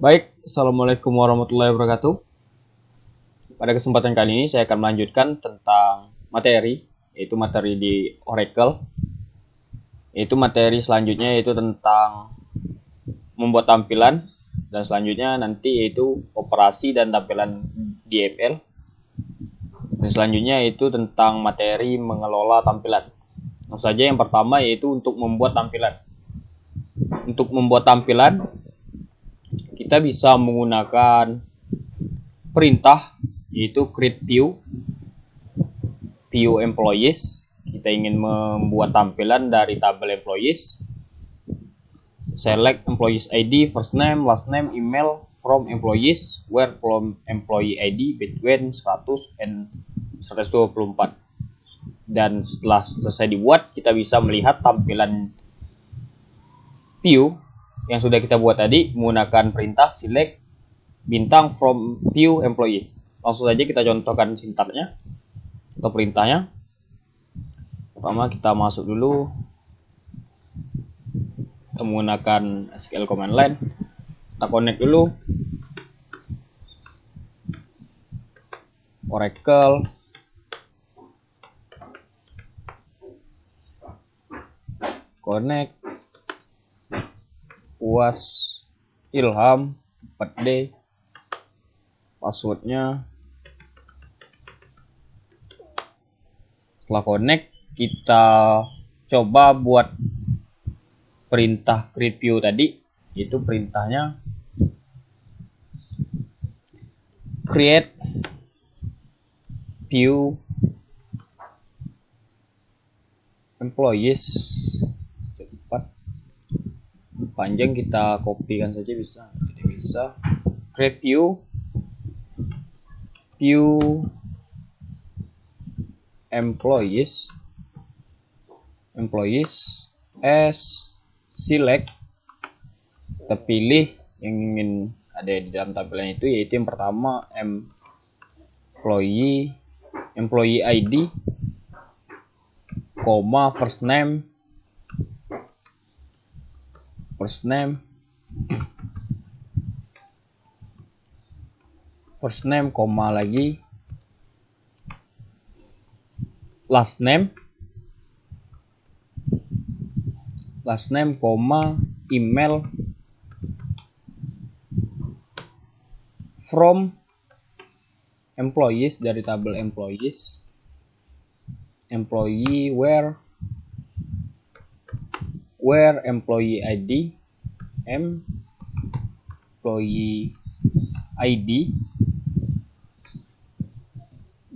Baik, Assalamualaikum warahmatullahi wabarakatuh. Pada kesempatan kali ini saya akan melanjutkan tentang materi, yaitu materi di Oracle. Yaitu materi selanjutnya yaitu tentang membuat tampilan, dan selanjutnya nanti yaitu operasi dan tampilan DML. Dan selanjutnya yaitu tentang materi mengelola tampilan. Langsung saja yang pertama yaitu untuk membuat tampilan. Untuk membuat tampilan kita bisa menggunakan perintah yaitu create view employees. Kita ingin membuat tampilan dari tabel employees. Select employees ID, first name, last name, email from employees, where from employee ID between 100 and 124. Dan setelah selesai dibuat, kita bisa melihat tampilan view yang sudah kita buat tadi menggunakan perintah select bintang from view employees. Langsung saja kita contohkan sintaksnya atau perintahnya. Pertama kita masuk dulu, kita menggunakan SQL command line, kita connect dulu Oracle, connect UAS Ilham 4D, passwordnya. Setelah connect, kita coba buat perintah create view tadi, itu perintahnya create view employees. Cepat, panjang, kita kopikan saja bisa. Jadi bisa create view employees as select. Kita pilih yang ingin ada di dalam tampilan itu, yaitu yang pertama employee ID, first name, lagi last name, email from employees, dari tabel employees, employee where employee ID,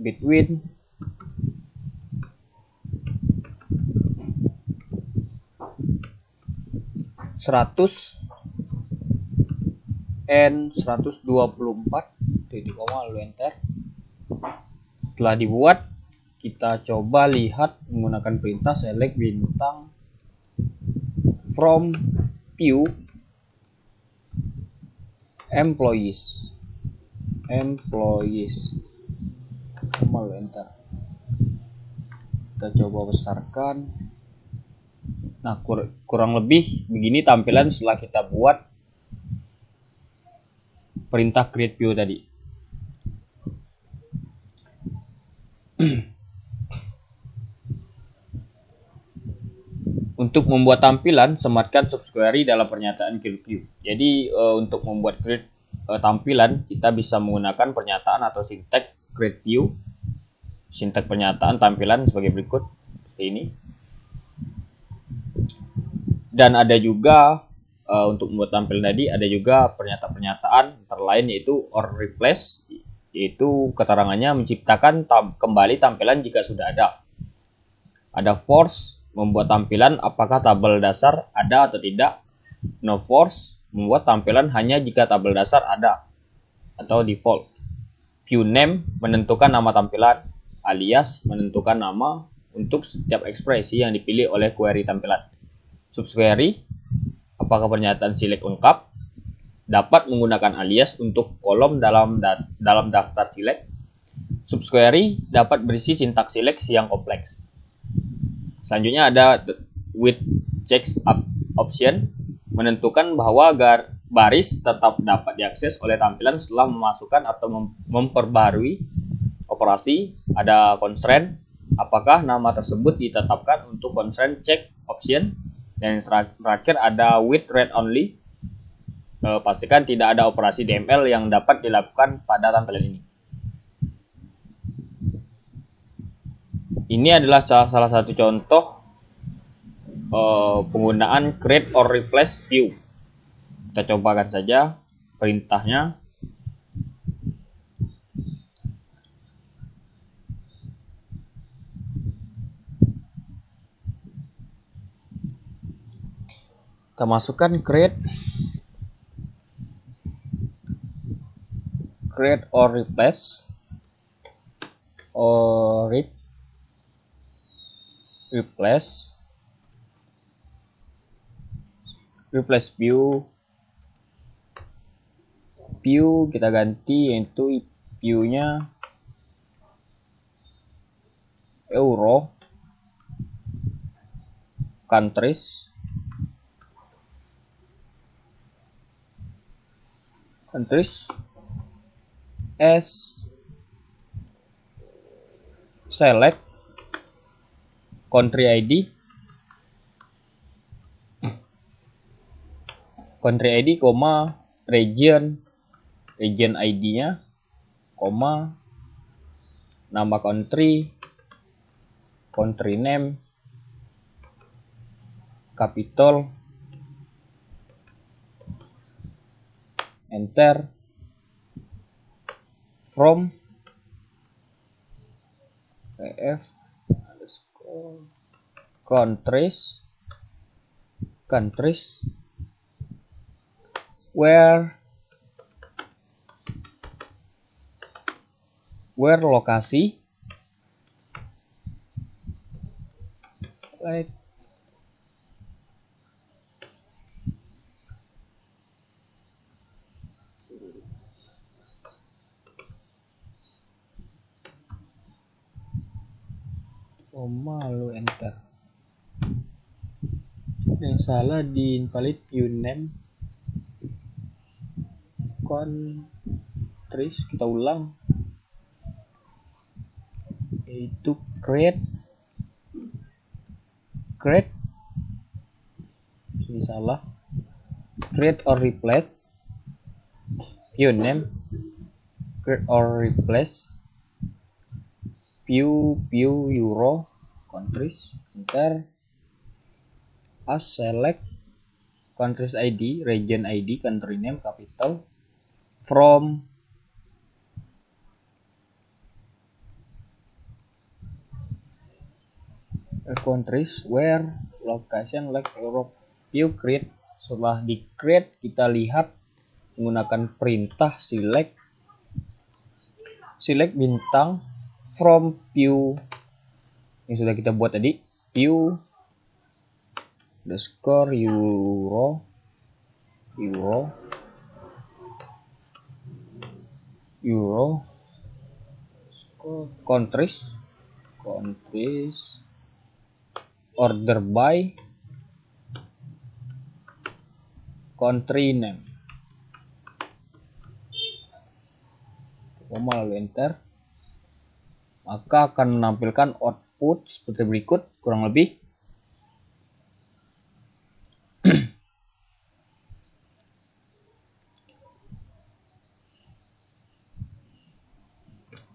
between 100 and 124, titik koma lalu enter. Setelah dibuat, kita coba lihat menggunakan perintah select bintang from view employees, lalu enter. Kita coba besarkan. Nah, kurang lebih begini tampilan setelah kita buat perintah create view tadi. Untuk membuat tampilan, sematkan subquery dalam pernyataan create view. Jadi untuk membuat create tampilan, kita bisa menggunakan pernyataan atau sintaks create view. Sintaks pernyataan tampilan sebagai berikut, seperti ini. Dan ada juga untuk membuat tampilan tadi, ada juga pernyataan antara lain yaitu or replace, yaitu keterangannya menciptakan kembali tampilan jika sudah ada. Ada force, membuat tampilan apakah tabel dasar ada atau tidak. No force, membuat tampilan hanya jika tabel dasar ada atau default. View name, menentukan nama tampilan. Alias, menentukan nama untuk setiap ekspresi yang dipilih oleh query tampilan. Subquery, apakah pernyataan select lengkap. Dapat menggunakan alias untuk kolom dalam daftar select. Subquery dapat berisi sintaks select yang kompleks. Selanjutnya ada with checks option, menentukan bahwa baris tetap dapat diakses oleh tampilan setelah memasukkan atau memperbarui operasi. Ada constraint, apakah nama tersebut ditetapkan untuk constraint check option. Dan yang terakhir ada with read only. Pastikan tidak ada operasi DML yang dapat dilakukan pada tampilan ini. Ini adalah salah satu contoh penggunaan create or replace view. Kita cobakan saja perintahnya. Kita masukkan create or replace replace view kita ganti, yaitu view-nya euro countries as select country ID region ID-nya, nama country name, capital, enter, from countries where lokasi like lalu enter. Yang salah di invalid view name countries, kita ulang, yaitu create ini salah, create or replace view name, create or replace view euro countries, enter, as select countries ID, region ID, country name, capital, from countries where location like Europe. View create. Setelah di create, kita lihat menggunakan perintah select bintang from view yang sudah kita buat tadi, view underscore euro countries order by country name, lalu enter, maka akan menampilkan output seperti berikut kurang lebih.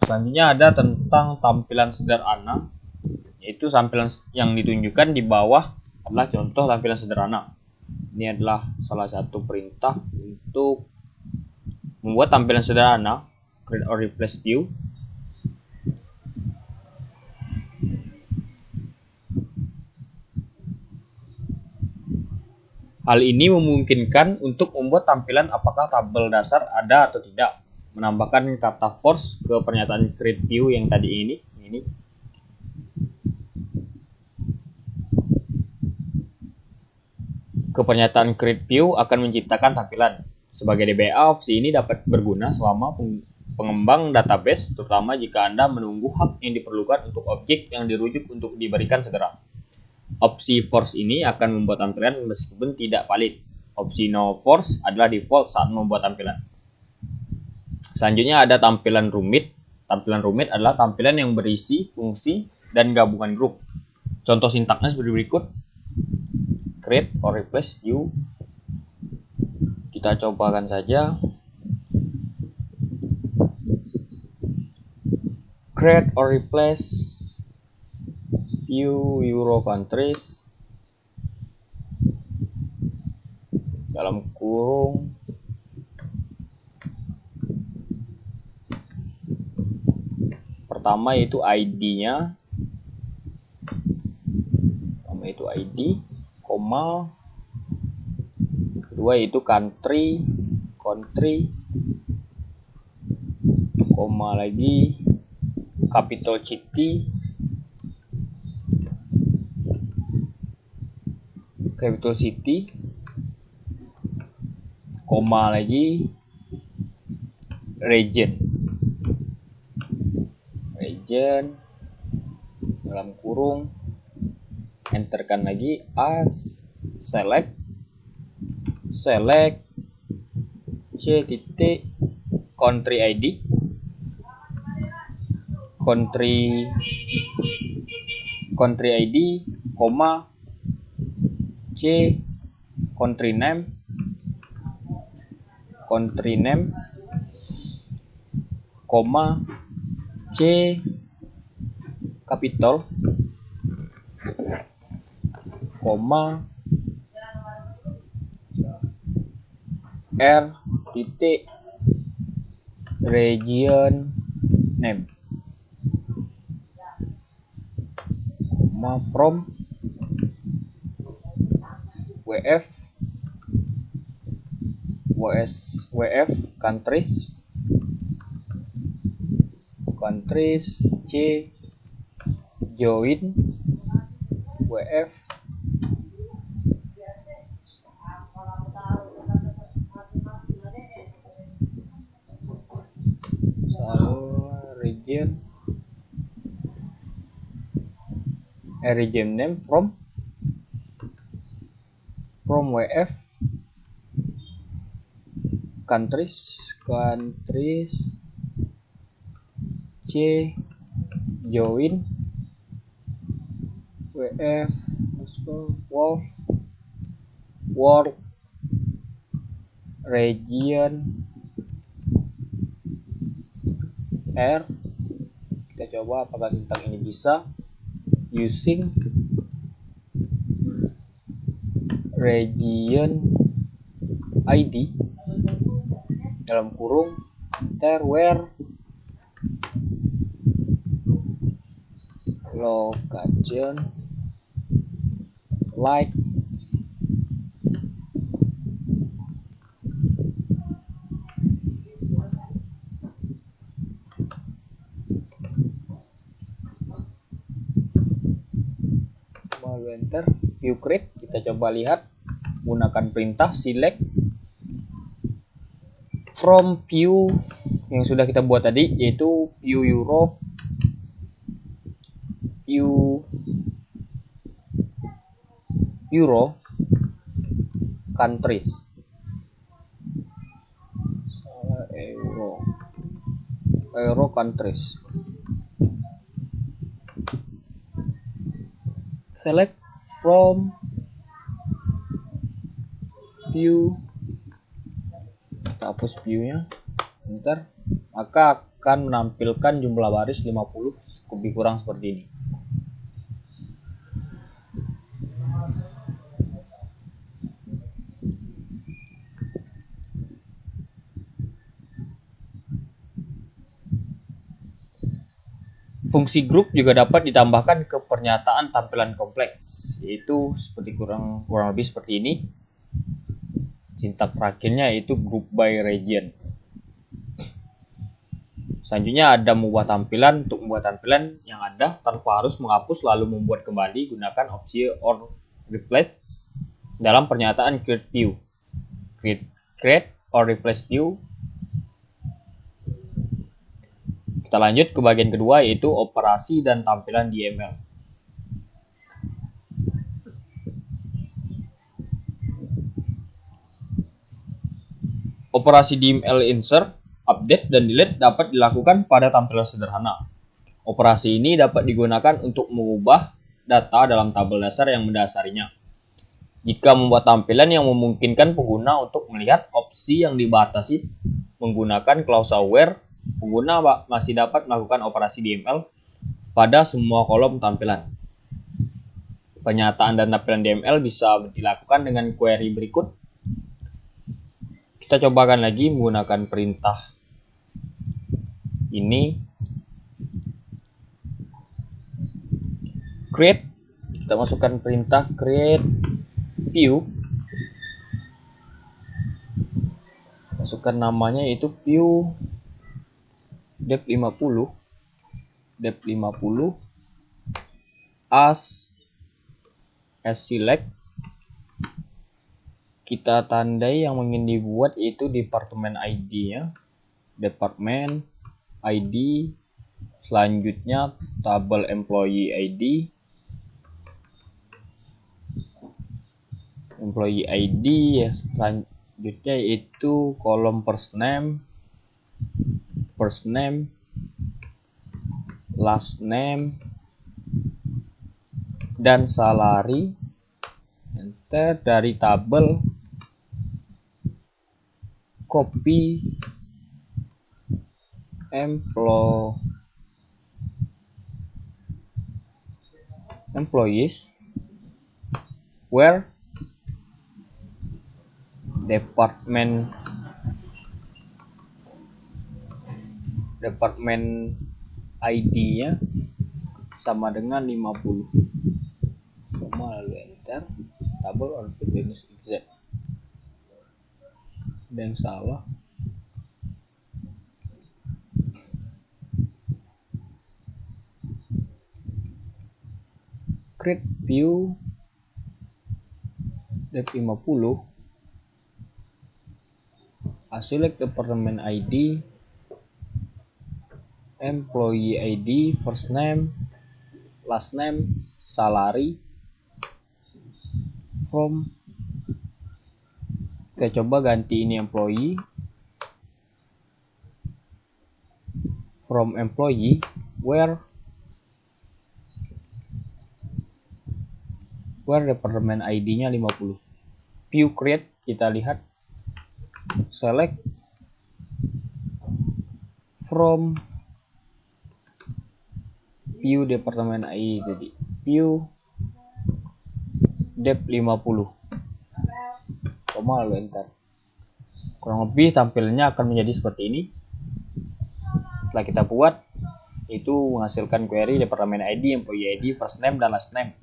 Selanjutnya ada tentang tampilan sederhana, yaitu tampilan yang ditunjukkan di bawah adalah contoh tampilan sederhana. Ini adalah salah satu perintah untuk membuat tampilan sederhana, create or replace view. Hal ini memungkinkan untuk membuat tampilan apakah tabel dasar ada atau tidak, menambahkan kata force ke pernyataan create view yang tadi ini. Ke pernyataan create view akan menciptakan tampilan. Sebagai DBA, opsi ini dapat berguna selama pengembang database, terutama jika Anda menunggu hak yang diperlukan untuk objek yang dirujuk untuk diberikan segera. Opsi force ini akan membuat tampilan meskipun tidak valid. Opsi no force adalah default saat membuat tampilan. Selanjutnya ada tampilan rumit. Tampilan rumit adalah tampilan yang berisi fungsi dan gabungan grup. Contoh sintaknya seperti berikut. Create or replace view. Kita cobakan saja. Create or replace view Euro countries dalam kurung pertama itu ID-nya, koma, kedua itu country, koma lagi, capital city, koma lagi, region dalam kurung, enterkan lagi as, select c titik country ID, country ID, koma c country name, koma c capital, koma r titik region name, koma from wf countries c join wf region name from wf countries c join wf world region r. Kita coba apakah sintak ini bisa using region ID dalam kurung enter where location like lalu enter view create. Kita coba lihat gunakan perintah select from view yang sudah kita buat tadi, yaitu view Euro countries, Euro countries. Select from view, kita hapus view-nya, enter, maka akan menampilkan jumlah baris 50 lebih kurang seperti ini. Fungsi grup juga dapat ditambahkan ke pernyataan tampilan kompleks, yaitu seperti kurang lebih seperti ini. Sintak terakhirnya yaitu group by region. Selanjutnya ada membuat tampilan. Untuk membuat tampilan yang ada tanpa harus menghapus lalu membuat kembali, gunakan opsi or replace dalam pernyataan create view. Create or replace view. Kita lanjut ke bagian kedua, yaitu operasi dan tampilan di ML. Operasi DML insert, update, dan delete dapat dilakukan pada tampilan sederhana. Operasi ini dapat digunakan untuk mengubah data dalam tabel dasar yang mendasarinya. Jika membuat tampilan yang memungkinkan pengguna untuk melihat opsi yang dibatasi menggunakan klausa where, pengguna masih dapat melakukan operasi DML pada semua kolom tampilan. Penyataan dan tampilan DML bisa dilakukan dengan query berikut. Kita cobakan lagi menggunakan perintah ini. Create, kita masukkan perintah create view. Masukkan namanya yaitu view dep50 as select. Kita tandai yang ingin dibuat yaitu departemen ID-nya, departemen ID, selanjutnya tabel employee ID, ya, selanjutnya yaitu kolom first name, last name, dan salary. Enter. Dari tabel copy employees where department ID-nya sama dengan 50. Lalu enter. Tabel output minus z. Ada yang salah. Create view dep50 select department ID, employee ID, first name, last name, salary, from. Kita coba ganti ini employee, from employee where department ID-nya 50. View create, kita lihat select from view departemen ID tadi, view dep50, lalu enter. Kurang lebih tampilannya akan menjadi seperti ini. Setelah kita buat, itu menghasilkan query departemen ID, employee ID, first name, dan last name.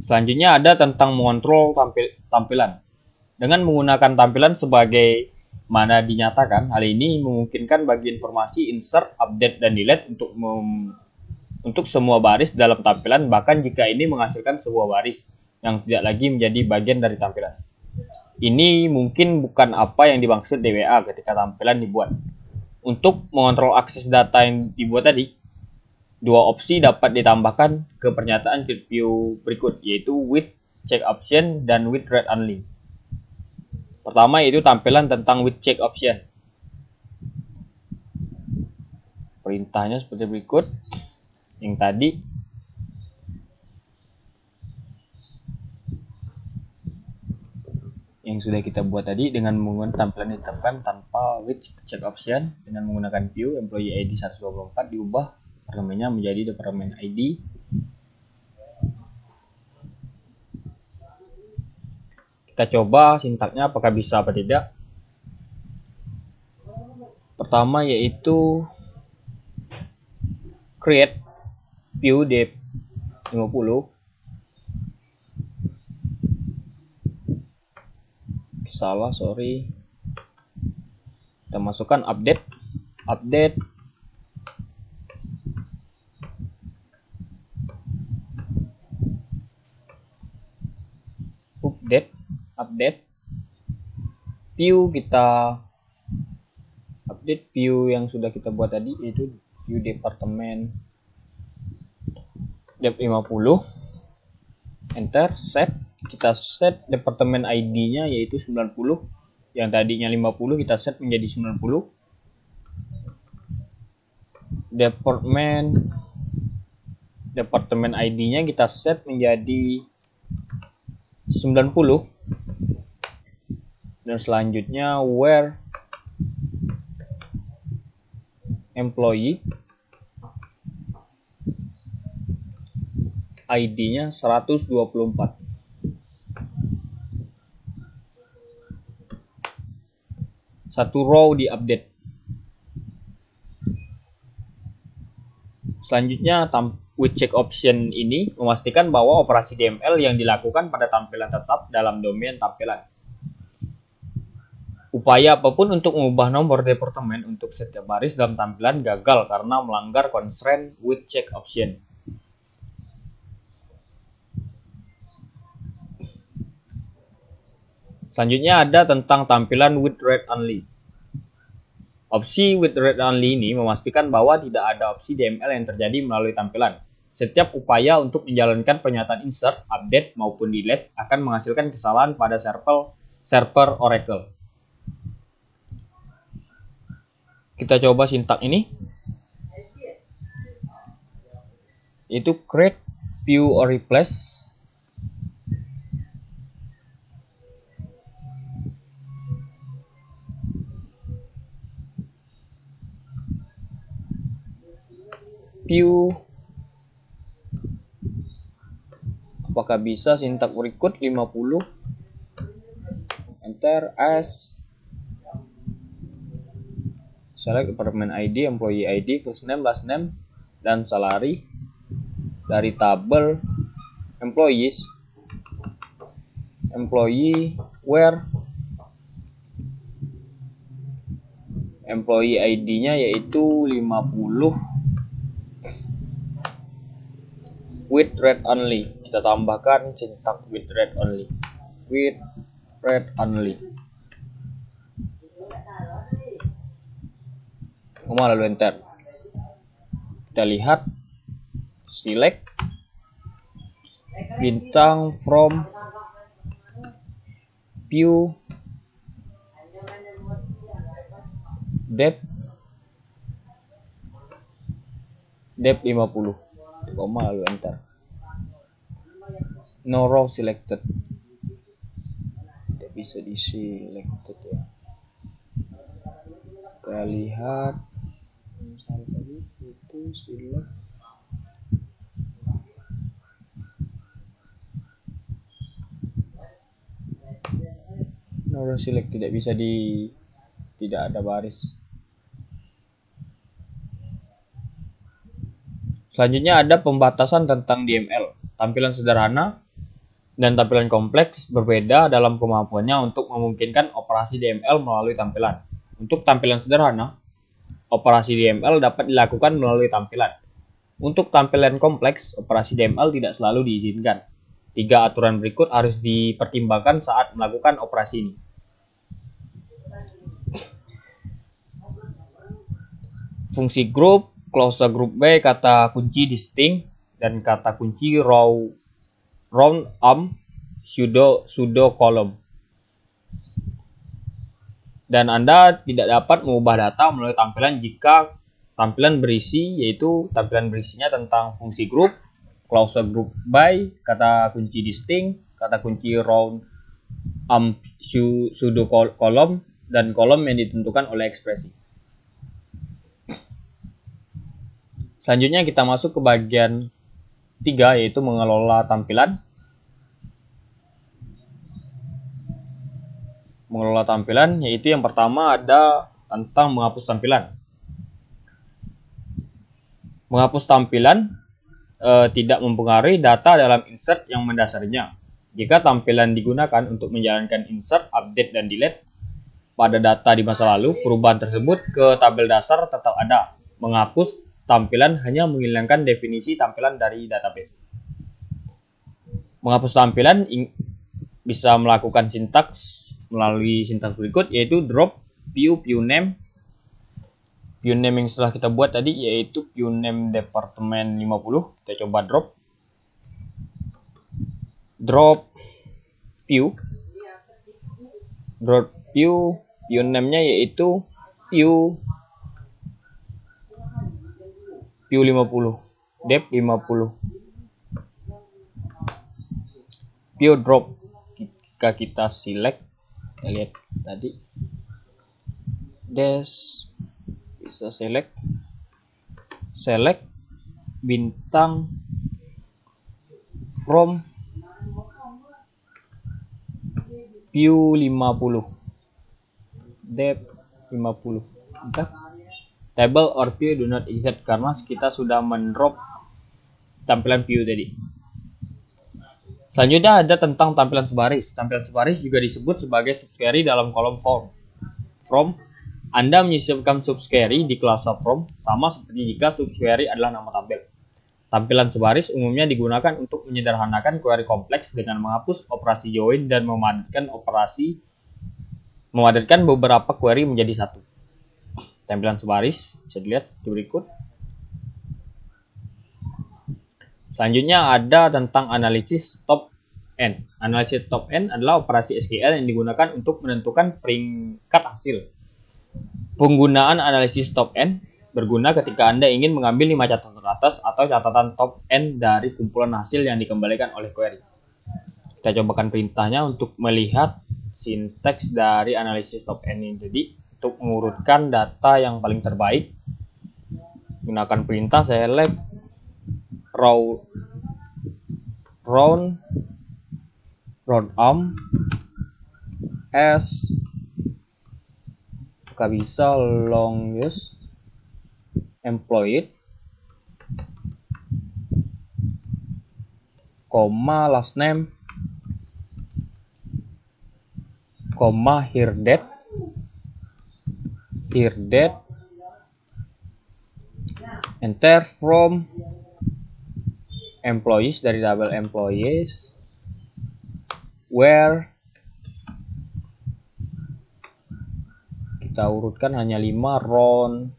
Selanjutnya ada tentang mengontrol tampilan. Dengan menggunakan tampilan sebagai mana dinyatakan, hal ini memungkinkan bagi informasi insert, update, dan delete untuk semua baris dalam tampilan, bahkan jika ini menghasilkan sebuah baris yang tidak lagi menjadi bagian dari tampilan. Ini mungkin bukan apa yang dimaksud DWA ketika tampilan dibuat. Untuk mengontrol akses data yang dibuat tadi, dua opsi dapat ditambahkan ke pernyataan create view berikut, yaitu with check option dan with read only. Pertama yaitu tampilan tentang with check option. Perintahnya seperti berikut. Yang tadi yang sudah kita buat tadi, dengan menggunakan tampilan ditetapkan tanpa with check option dengan menggunakan view employee ID 124 diubah departemennya menjadi departemen ID. Kita coba sintaknya apakah bisa apa tidak. Pertama yaitu create view dep50 kita masukkan update view, kita update view yang sudah kita buat tadi, yaitu view departemen dep50, enter, set, kita set departemen ID-nya yaitu 90. Yang tadinya 50 kita set menjadi 90. Departemen ID-nya kita set menjadi 90. Dan selanjutnya where employee ID-nya 124. Satu row di update. Selanjutnya with check option ini memastikan bahwa operasi DML yang dilakukan pada tampilan tetap dalam domain tampilan. Upaya apapun untuk mengubah nomor departemen untuk setiap baris dalam tampilan gagal karena melanggar constraint with check option. Selanjutnya ada tentang tampilan with read only. Opsi with read only ini memastikan bahwa tidak ada opsi DML yang terjadi melalui tampilan. Setiap upaya untuk menjalankan pernyataan insert, update, maupun delete akan menghasilkan kesalahan pada server Oracle. Kita coba sintak ini. Itu create, view, or replace. View. Apakah bisa sintak berikut 50? Enter as. Select department ID, employee ID, first name, last name, dan salary. Dari tabel employees, employee where employee ID-nya yaitu 50 with read only. Kita tambahkan sintak with read only. With read only. Lalu enter. Kita lihat select bintang from view depth 50. Lalu enter. No row selected. Tidak bisa di selected ya. Kita lihat misalnya tadi itu select no row select, tidak bisa tidak ada baris. Selanjutnya ada pembatasan tentang DML. Tampilan sederhana dan tampilan kompleks berbeda dalam kemampuannya untuk memungkinkan operasi DML melalui tampilan. Untuk tampilan sederhana, operasi DML dapat dilakukan melalui tampilan. Untuk tampilan kompleks, operasi DML tidak selalu diizinkan. 3 aturan berikut harus dipertimbangkan saat melakukan operasi ini. Fungsi group, clause group by, kata kunci distinct, dan kata kunci round pseudo column. Dan Anda tidak dapat mengubah data melalui tampilan jika tampilan berisi, yaitu tampilan berisinya tentang fungsi group, clause group by, kata kunci distinct, kata kunci round pseudo column, dan kolom yang ditentukan oleh ekspresi. Selanjutnya kita masuk ke bagian 3, yaitu mengelola tampilan. Mengelola tampilan, yaitu yang pertama ada tentang menghapus tampilan. Menghapus tampilan tidak mempengaruhi data dalam insert yang mendasarinya. Jika tampilan digunakan untuk menjalankan insert, update, dan delete pada data di masa lalu, perubahan tersebut ke tabel dasar tetap ada. Menghapus tampilan hanya menghilangkan definisi tampilan dari database. Menghapus tampilan bisa melakukan sintaks melalui sintaks berikut, yaitu drop view name. View name yang setelah kita buat tadi yaitu view name departemen 50. Kita coba drop view. Road view name-nya yaitu view 50, depth 50. View drop, jika kita select, kita lihat tadi bisa select bintang from view 50, depth 50. Entah. Table or view do not exist karena kita sudah mendrop tampilan view tadi. Selanjutnya ada tentang tampilan sebaris. Tampilan sebaris juga disebut sebagai subquery dalam kolom from. Anda menyisipkan subquery di kelas from sama seperti jika subquery adalah nama tabel. Tampilan sebaris umumnya digunakan untuk menyederhanakan query kompleks dengan menghapus operasi join dan memadatkan beberapa query menjadi satu. Tampilan sebaris bisa dilihat di berikut. Selanjutnya ada tentang analisis top n. Analisis top n adalah operasi SQL yang digunakan untuk menentukan peringkat hasil. Penggunaan analisis top n berguna ketika Anda ingin mengambil 5 catatan atas atau catatan top n dari kumpulan hasil yang dikembalikan oleh query. Kita cobakan perintahnya untuk melihat sinteks dari analisis top n ini tadi. Untuk mengurutkan data yang paling terbaik, gunakan perintah select round as bisa longest employed, last name, here date, enter from employees dari tabel employees, where kita urutkan hanya 5, round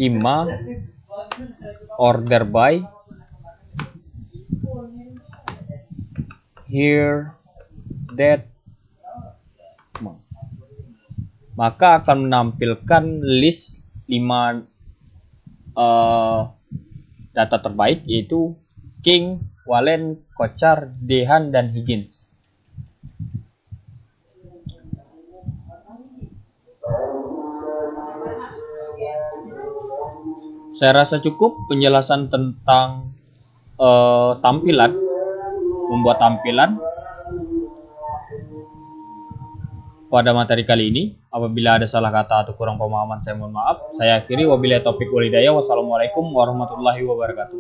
5, order by, here date, maka akan menampilkan list 5 data terbaik yaitu King, Wallen, Kochar, Dehan, dan Higgins. Saya rasa cukup penjelasan tentang membuat tampilan pada materi kali ini. Apabila ada salah kata atau kurang pemahaman, saya mohon maaf. Saya akhiri, wabillahi taufiq wal hidayah. Wassalamualaikum warahmatullahi wabarakatuh.